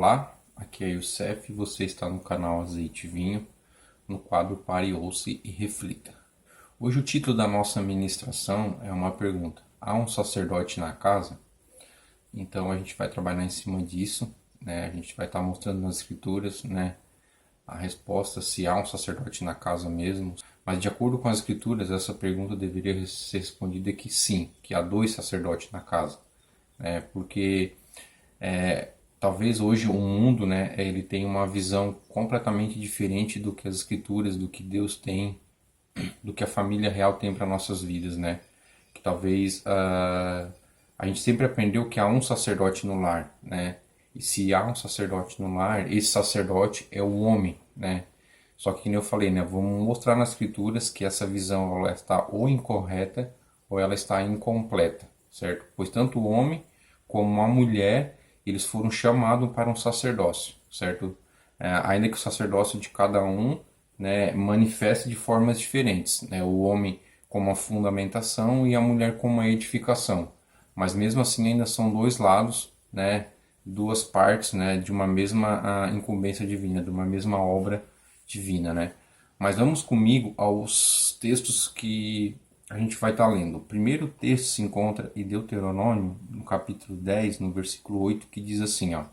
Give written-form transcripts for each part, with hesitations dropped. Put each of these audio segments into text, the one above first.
Olá, aqui é Youssef e você está no canal Azeite e Vinho, no quadro Pare, Ouça e Reflita. Hoje o título da nossa ministração é uma pergunta: há um sacerdote na casa? Então a gente vai trabalhar em cima disso, né? A gente vai estar mostrando nas escrituras, né, a resposta se há um sacerdote na casa mesmo. Mas de acordo com as escrituras, essa pergunta deveria ser respondida que sim, que há dois sacerdotes na casa, né? Porque talvez hoje o mundo, né, ele tem uma visão completamente diferente do que as escrituras, do que Deus tem, do que a família real tem para nossas vidas, né? Que talvez a gente sempre aprendeu que há um sacerdote no lar, né? E se há um sacerdote no lar, esse sacerdote é o homem, né? Só que, como eu falei, né, vamos mostrar nas escrituras que essa visão ela está ou incorreta ou ela está incompleta, certo? Pois tanto o homem como a mulher, eles foram chamados para um sacerdócio, certo? Ainda que o sacerdócio de cada um, né, manifeste de formas diferentes, né? O homem como a fundamentação e a mulher como a edificação. Mas mesmo assim ainda são dois lados, né, duas partes, né, de uma mesma incumbência divina, de uma mesma obra divina, né? Mas vamos comigo aos textos que a gente vai estar lendo. O primeiro texto se encontra em Deuteronômio, no capítulo 10, no versículo 8, que diz assim, ó: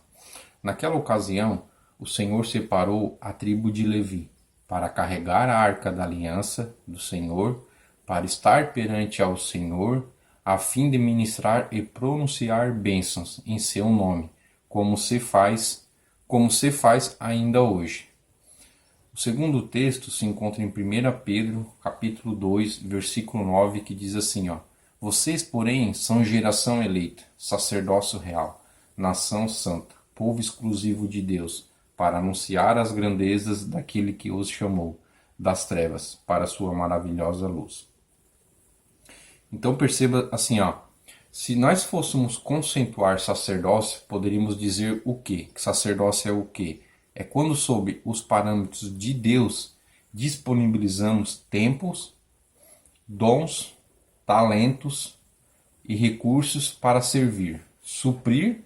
naquela ocasião, o Senhor separou a tribo de Levi para carregar a arca da aliança do Senhor, para estar perante ao Senhor, a fim de ministrar e pronunciar bênçãos em seu nome, como se faz ainda hoje. O segundo texto se encontra em 1 Pedro, capítulo 2, versículo 9, que diz assim, ó: vocês, porém, são geração eleita, sacerdócio real, nação santa, povo exclusivo de Deus, para anunciar as grandezas daquele que os chamou das trevas para a sua maravilhosa luz. Então perceba assim, ó, se nós fôssemos conceituar sacerdócio, poderíamos dizer o quê? Que sacerdócio é o quê? É quando, sob os parâmetros de Deus, disponibilizamos tempos, dons, talentos e recursos para servir, suprir,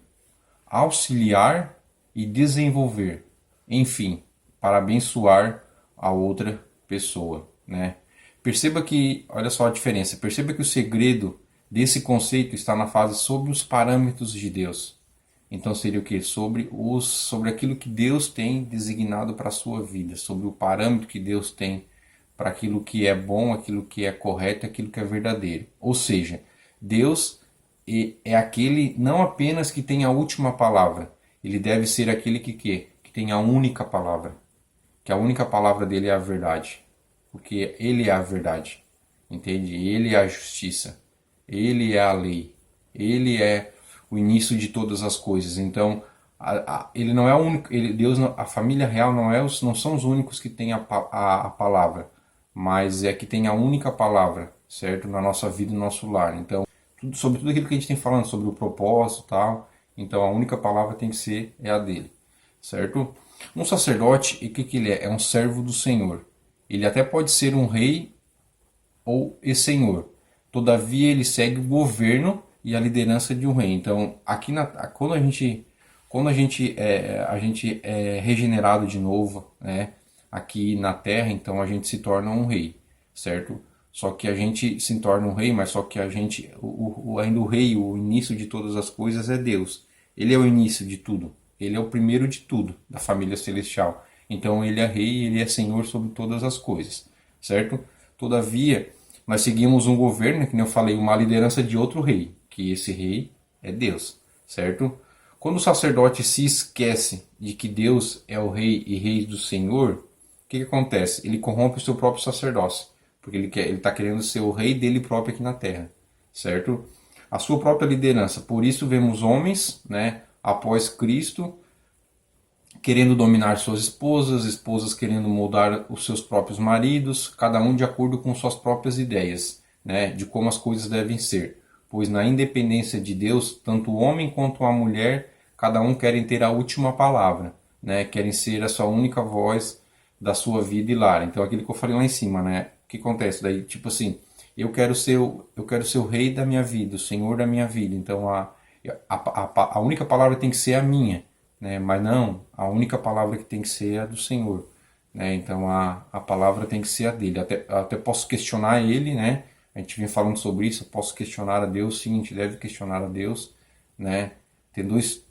auxiliar e desenvolver, enfim, para abençoar a outra pessoa, né? Perceba que, olha só a diferença, perceba que o segredo desse conceito está na fase sobre os parâmetros de Deus. Então seria o que? Sobre aquilo que Deus tem designado para a sua vida, sobre o parâmetro que Deus tem para aquilo que é bom, aquilo que é correto, aquilo que é verdadeiro. Ou seja, Deus é aquele não apenas que tem a última palavra, ele deve ser aquele que tem a única palavra, que a única palavra dele é a verdade, porque ele é a verdade, entende? Ele é a justiça, ele é a lei, ele é o início de todas as coisas. Então, ele não é o único, Deus, a família real não são os únicos que têm a palavra, mas é que tem a única palavra, certo? Na nossa vida, no nosso lar. Então, sobre tudo aquilo que a gente tem falando, sobre o propósito e tal, então a única palavra tem que ser a dele, certo? Um sacerdote, e o que ele é? É um servo do Senhor. Ele até pode ser um rei ou senhor. Todavia, ele segue o governo e a liderança de um rei. Então, aqui quando a gente é regenerado de novo, né, aqui na Terra, então a gente se torna um rei, certo? Só que a gente se torna um rei, mas só que a gente, ainda o rei, o início de todas as coisas é Deus. Ele é o início de tudo. Ele é o primeiro de tudo, da família celestial. Então ele é rei, ele é senhor sobre todas as coisas, certo? Todavia, nós seguimos um governo, que nem eu falei, uma liderança de outro rei, que esse rei é Deus, certo? Quando o sacerdote se esquece de que Deus é o rei e rei do Senhor, o que acontece? Ele corrompe o seu próprio sacerdócio, porque ele está querendo ser o rei dele próprio aqui na terra, certo? A sua própria liderança. Por isso vemos homens, né, após Cristo, querendo dominar suas esposas, esposas querendo moldar os seus próprios maridos, cada um de acordo com suas próprias ideias, né, de como as coisas devem ser. Pois na independência de Deus, tanto o homem quanto a mulher, cada um querem ter a última palavra, né, querem ser a sua única voz da sua vida e lar. Então aquilo que eu falei lá em cima, né, o que acontece? Daí, tipo assim, eu quero ser o rei da minha vida, o senhor da minha vida. Então a única palavra tem que ser a minha. né? Mas não, a única palavra que tem que ser é a do Senhor, né? Então a palavra tem que ser a dele. Até posso questionar ele, né? A gente vem falando sobre isso, eu posso questionar a Deus, sim, a gente deve questionar a Deus, né?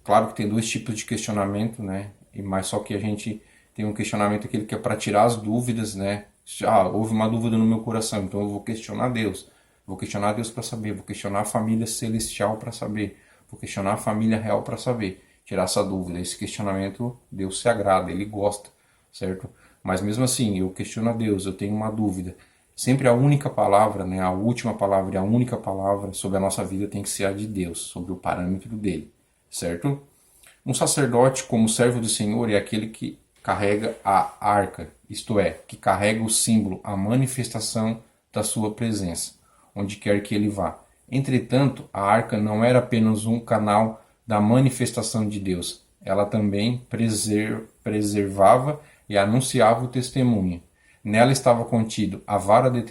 Claro que tem dois tipos de questionamento, né? Mas só que a gente tem um questionamento aquele que é para tirar as dúvidas, né? Houve uma dúvida no meu coração, então eu vou questionar Deus. Vou questionar Deus para saber, vou questionar a família celestial para saber, vou questionar a família real para saber, tirar essa dúvida. Esse questionamento, Deus se agrada, Ele gosta, certo? Mas mesmo assim, eu questiono a Deus, eu tenho uma dúvida. Sempre a única palavra, né, a última palavra e a única palavra sobre a nossa vida tem que ser a de Deus, sobre o parâmetro dele, certo? Um sacerdote, como servo do Senhor, é aquele que carrega a arca, isto é, que carrega o símbolo, a manifestação da sua presença, onde quer que ele vá. Entretanto, a arca não era apenas um canal da manifestação de Deus, ela também preservava e anunciava o testemunho. Nela estava contido a vara de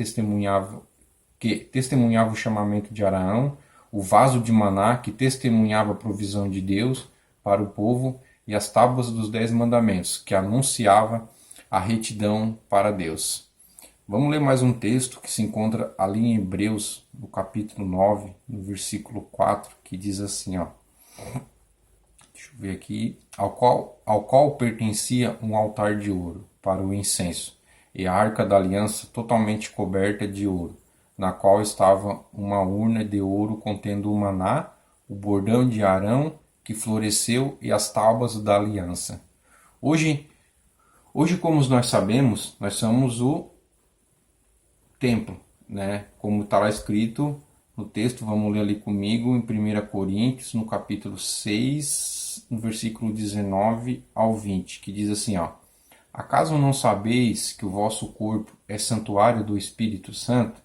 que testemunhava o chamamento de Araão, o vaso de maná que testemunhava a provisão de Deus para o povo e as tábuas dos 10 mandamentos que anunciava a retidão para Deus. Vamos ler mais um texto que se encontra ali em Hebreus, no capítulo 9, no versículo 4, que diz assim, ó. Deixa eu ver aqui. Ao qual pertencia um altar de ouro para o incenso, e a arca da aliança totalmente coberta de ouro, na qual estava uma urna de ouro contendo o maná, o bordão de Arão, que floresceu, e as tábuas da aliança. Hoje, como nós sabemos, nós somos o templo, né? Como está lá escrito no texto, vamos ler ali comigo, em 1 Coríntios, no capítulo 6, no versículo 19 ao 20, que diz assim, ó. Acaso não sabeis que o vosso corpo é santuário do Espírito Santo,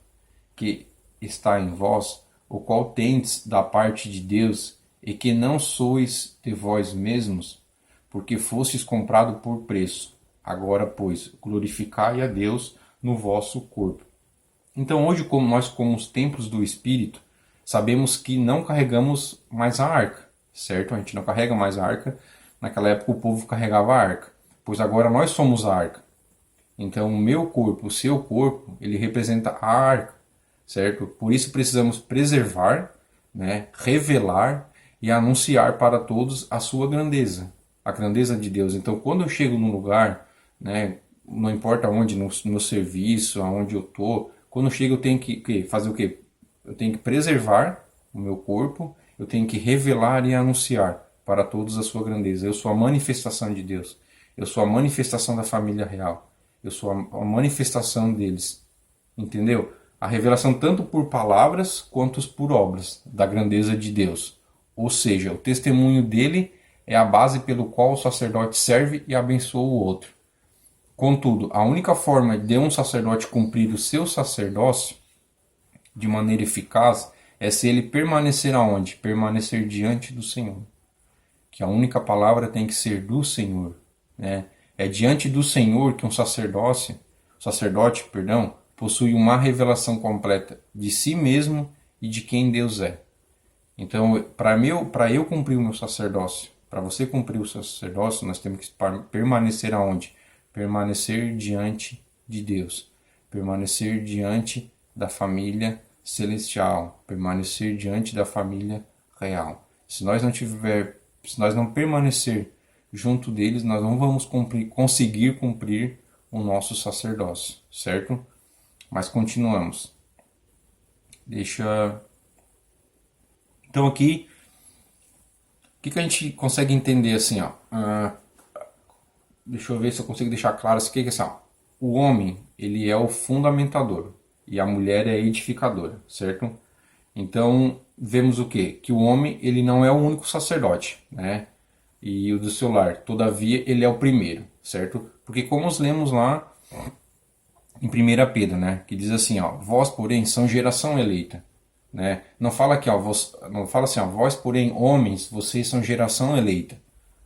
que está em vós, o qual tendes da parte de Deus, e que não sois de vós mesmos, porque fostes comprado por preço. Agora, pois, glorificai a Deus no vosso corpo. Então, hoje, como nós, como os templos do Espírito, sabemos que não carregamos mais a arca, certo? A gente não carrega mais a arca. Naquela época, o povo carregava a arca, pois agora nós somos a arca. Então, o meu corpo, o seu corpo, ele representa a arca, certo? Por isso precisamos preservar, né, revelar e anunciar para todos a sua grandeza, a grandeza de Deus. Então, quando eu chego num lugar, né, não importa onde, no meu serviço, aonde eu estou, quando eu chego eu tenho que fazer o quê? Eu tenho que preservar o meu corpo, eu tenho que revelar e anunciar para todos a sua grandeza. Eu sou a manifestação de Deus, eu sou a manifestação da família real, eu sou a manifestação deles, entendeu? A revelação tanto por palavras quanto por obras da grandeza de Deus. Ou seja, o testemunho dele é a base pelo qual o sacerdote serve e abençoa o outro. Contudo, a única forma de um sacerdote cumprir o seu sacerdócio de maneira eficaz é se ele permanecer aonde? Permanecer diante do Senhor. Que a única palavra tem que ser do Senhor, né? É diante do Senhor que um sacerdote, possui uma revelação completa de si mesmo e de quem Deus é. Então, para eu cumprir o meu sacerdócio, para você cumprir o seu sacerdócio, nós temos que permanecer aonde? Permanecer diante de Deus, permanecer diante da família celestial, permanecer diante da família real. Se nós não permanecer junto deles, nós não vamos conseguir cumprir o nosso sacerdócio, certo? Mas continuamos. Então aqui, o que a gente consegue entender assim, ó? Deixa eu ver se eu consigo deixar claro isso aqui, que assim, ó, o homem, ele é o fundamentador e a mulher é a edificadora, certo? Então, vemos o quê? Que o homem, ele não é o único sacerdote, né? E o do seu lar, todavia, ele é o primeiro, certo? Porque como nós lemos lá em 1 Pedro, né? Que diz assim, ó, vós, porém, são geração eleita, né? Não fala aqui, ó, não fala assim, ó, vós, porém, homens, vocês são geração eleita,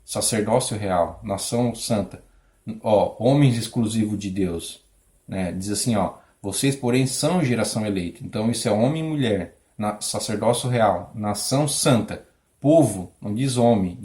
sacerdócio real, nação santa, ó, homens exclusivos de Deus, né? Diz assim, ó, vocês, porém, são geração eleita. Então isso é homem e mulher, sacerdócio real, nação santa, povo, não diz homem,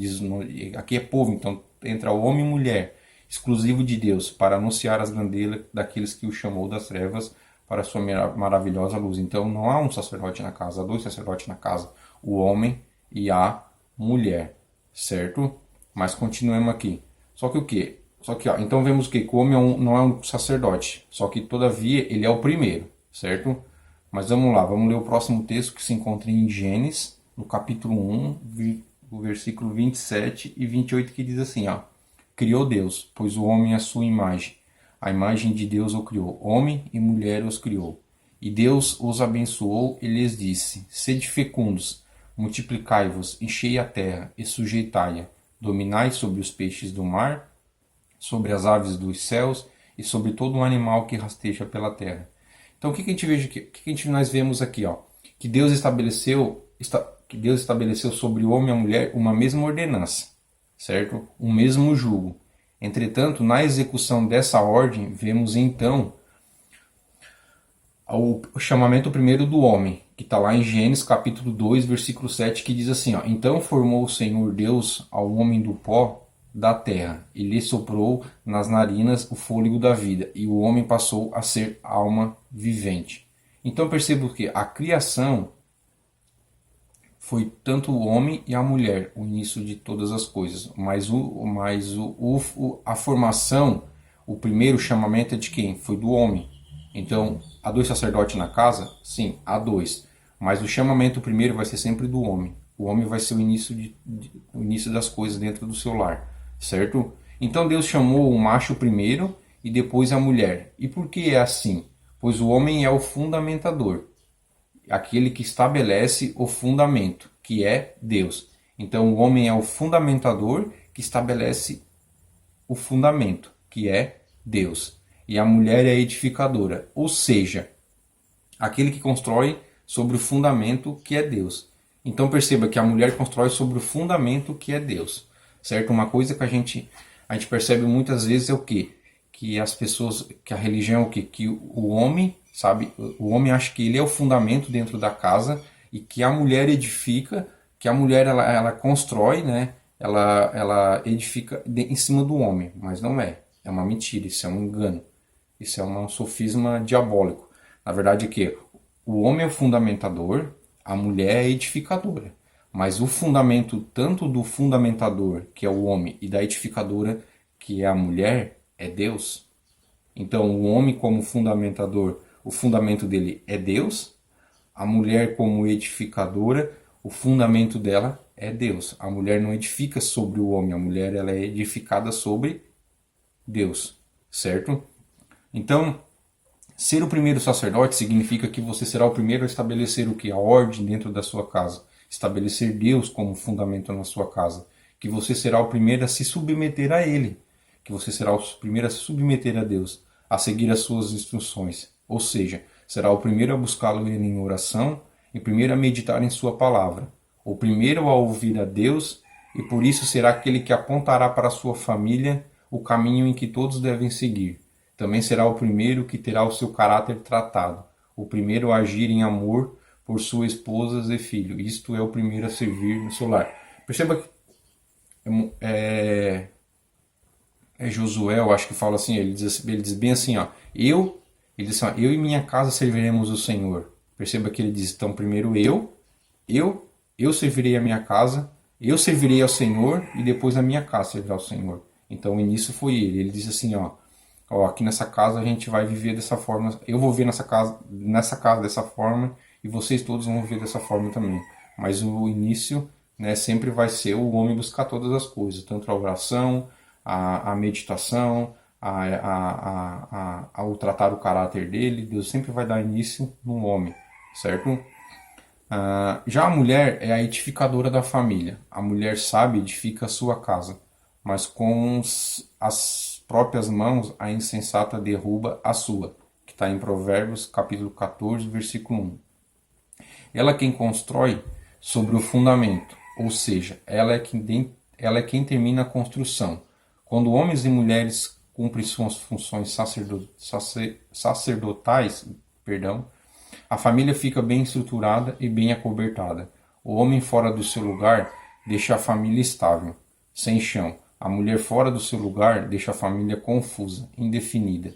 aqui é povo, então entra homem e mulher, exclusivo de Deus, para anunciar as grandezas daqueles que o chamou das trevas para a sua maravilhosa luz. Então não há um sacerdote na casa, há dois sacerdotes na casa, o homem e a mulher, certo? Mas continuemos aqui. Só que o quê? Só que, ó, então vemos que o homem não é um sacerdote, só que todavia ele é o primeiro, certo? Mas vamos lá, vamos ler o próximo texto que se encontra em Gênesis, no capítulo 1, o versículo 27 e 28, que diz assim, ó: Criou Deus, pois o homem é a sua imagem. A imagem de Deus o criou, homem e mulher os criou. E Deus os abençoou e lhes disse: Sede fecundos, multiplicai-vos, enchei a terra e sujeitai-a, dominai sobre os peixes do mar, sobre as aves dos céus e sobre todo um animal que rasteja pela terra. Então o que a gente veja aqui? Nós vemos aqui, ó, que Deus estabeleceu sobre o homem e a mulher uma mesma ordenança, certo? Um mesmo jugo. Entretanto, na execução dessa ordem, vemos então o chamamento primeiro do homem, que está lá em Gênesis capítulo 2, versículo 7, que diz assim, ó: Então formou o Senhor Deus ao homem do pó da terra, e lhe soprou nas narinas o fôlego da vida, e o homem passou a ser alma vivente. Então percebo que a criação foi tanto o homem e a mulher, o início de todas as coisas, mas a formação, o primeiro chamamento é de quem? Foi do homem. Então, há dois sacerdotes na casa? Sim, há dois. Mas o chamamento primeiro vai ser sempre do homem. O homem vai ser o início das coisas dentro do seu lar, certo? Então Deus chamou o macho primeiro e depois a mulher. E por que é assim? Pois o homem é o fundamentador, aquele que estabelece o fundamento, que é Deus. Então o homem é o fundamentador que estabelece o fundamento, que é Deus. E a mulher é a edificadora, ou seja, aquele que constrói sobre o fundamento que é Deus. Então perceba que a mulher constrói sobre o fundamento que é Deus, certo? Uma coisa que a gente percebe muitas vezes é o quê? Que as pessoas, que a religião é o quê? Que o homem, sabe, o homem acha que ele é o fundamento dentro da casa e que a mulher edifica, que a mulher ela constrói, né? Ela edifica em cima do homem, mas não é. É uma mentira, isso é um engano. Isso é um sofisma diabólico. Na verdade é que o homem é o fundamentador, a mulher é a edificadora. Mas o fundamento tanto do fundamentador, que é o homem, e da edificadora, que é a mulher, é Deus. Então o homem como fundamentador, o fundamento dele é Deus. A mulher como edificadora, o fundamento dela é Deus. A mulher não edifica sobre o homem, a mulher ela é edificada sobre Deus, certo? Então, ser o primeiro sacerdote significa que você será o primeiro a estabelecer o que? A ordem dentro da sua casa. Estabelecer Deus como fundamento na sua casa. Que você será o primeiro a se submeter a Ele. Que você será o primeiro a se submeter a Deus. A seguir as suas instruções. Ou seja, será o primeiro a buscá-lo em oração e primeiro a meditar em sua palavra. O primeiro a ouvir a Deus e por isso será aquele que apontará para a sua família o caminho em que todos devem seguir. Também será o primeiro que terá o seu caráter tratado, o primeiro a agir em amor por suas esposas e filhos. Isto é o primeiro a servir no seu lar. Perceba que é Josué, eu acho que fala assim, ele diz bem assim, ó, ele diz assim, ó, eu e minha casa serviremos o Senhor. Perceba que ele diz, então primeiro eu servirei a minha casa, eu servirei ao Senhor e depois a minha casa servirá ao Senhor. Então o início foi ele. Ele diz assim, ó, aqui nessa casa a gente vai viver dessa forma, eu vou viver nessa casa dessa forma e vocês todos vão viver dessa forma também. Mas o início, né, sempre vai ser o homem buscar todas as coisas, tanto a oração, a meditação, ao tratar o caráter dele. Deus sempre vai dar início no homem, certo? Já a mulher é a edificadora da família. A mulher sábia edifica a sua casa, mas com as próprias mãos a insensata derruba a sua, que está em Provérbios capítulo 14, versículo 1. Ela é quem constrói sobre o fundamento, ou seja, ela é quem termina a construção. Quando homens e mulheres cumprem suas funções sacerdotais, a família fica bem estruturada e bem acobertada. O homem fora do seu lugar deixa a família estável, sem chão. A mulher fora do seu lugar deixa a família confusa, indefinida,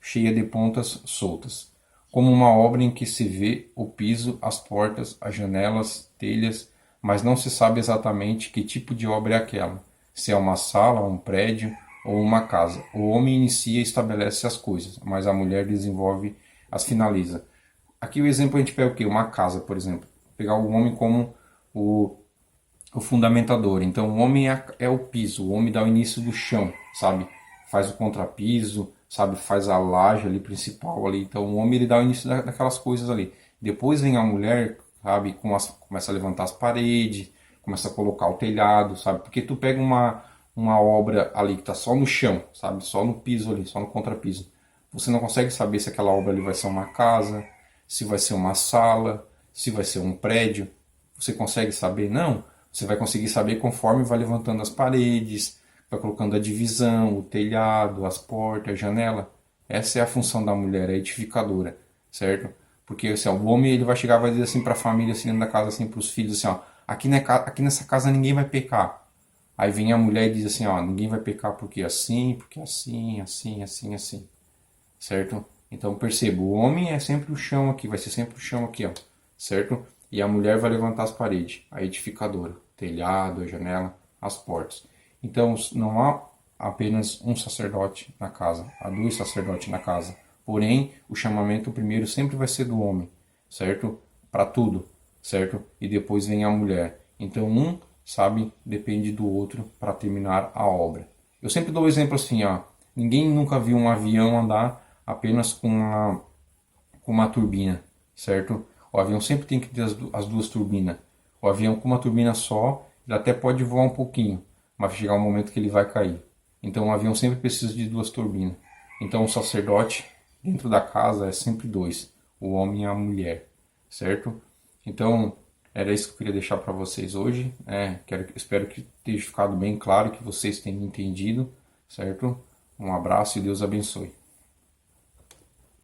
cheia de pontas soltas, como uma obra em que se vê o piso, as portas, as janelas, telhas, mas não se sabe exatamente que tipo de obra é aquela, se é uma sala, um prédio ou uma casa. O homem inicia e estabelece as coisas, mas a mulher desenvolve, as finaliza. Aqui o exemplo a gente pega o quê? Uma casa, por exemplo. Pegar o homem como o fundamentador. Então o homem é o piso, o homem dá o início do chão, sabe? Faz o contrapiso, sabe? Faz a laje ali principal ali. Então o homem ele dá o início daquelas coisas ali. Depois vem a mulher, sabe? Começa a levantar as paredes, começa a colocar o telhado, sabe? Porque tu pega uma obra ali que tá só no chão, sabe? Só no piso ali, só no contrapiso. Você não consegue saber se aquela obra ali vai ser uma casa, se vai ser uma sala, se vai ser um prédio. Você consegue saber? Não. Você vai conseguir saber conforme vai levantando as paredes, vai colocando a divisão, o telhado, as portas, a janela. Essa é a função da mulher, a edificadora, certo? Porque assim, ó, o homem ele vai chegar e vai dizer assim para a família, assim, dentro da casa, assim, para os filhos, assim, ó, aqui nessa casa ninguém vai pecar. Aí vem a mulher e diz assim, ó, ninguém vai pecar porque assim, assim, certo? Então perceba, o homem é sempre o chão aqui, vai ser sempre o chão aqui, ó, certo? E a mulher vai levantar as paredes, a edificadora, o telhado, a janela, as portas. Então não há apenas um sacerdote na casa, há dois sacerdotes na casa. Porém, o chamamento primeiro sempre vai ser do homem, certo? Para tudo, certo? E depois vem a mulher. Então um, sabe, depende do outro para terminar a obra. Eu sempre dou o exemplo assim, ó, ninguém nunca viu um avião andar apenas com uma turbina, certo? O avião sempre tem que ter as duas turbinas. O avião com uma turbina só, ele até pode voar um pouquinho, mas vai chegar um momento que ele vai cair. Então o avião sempre precisa de duas turbinas. Então o sacerdote dentro da casa é sempre dois, o homem e a mulher, certo? Então era isso que eu queria deixar para vocês hoje. Espero que tenha ficado bem claro, que vocês tenham entendido, certo? Um abraço e Deus abençoe.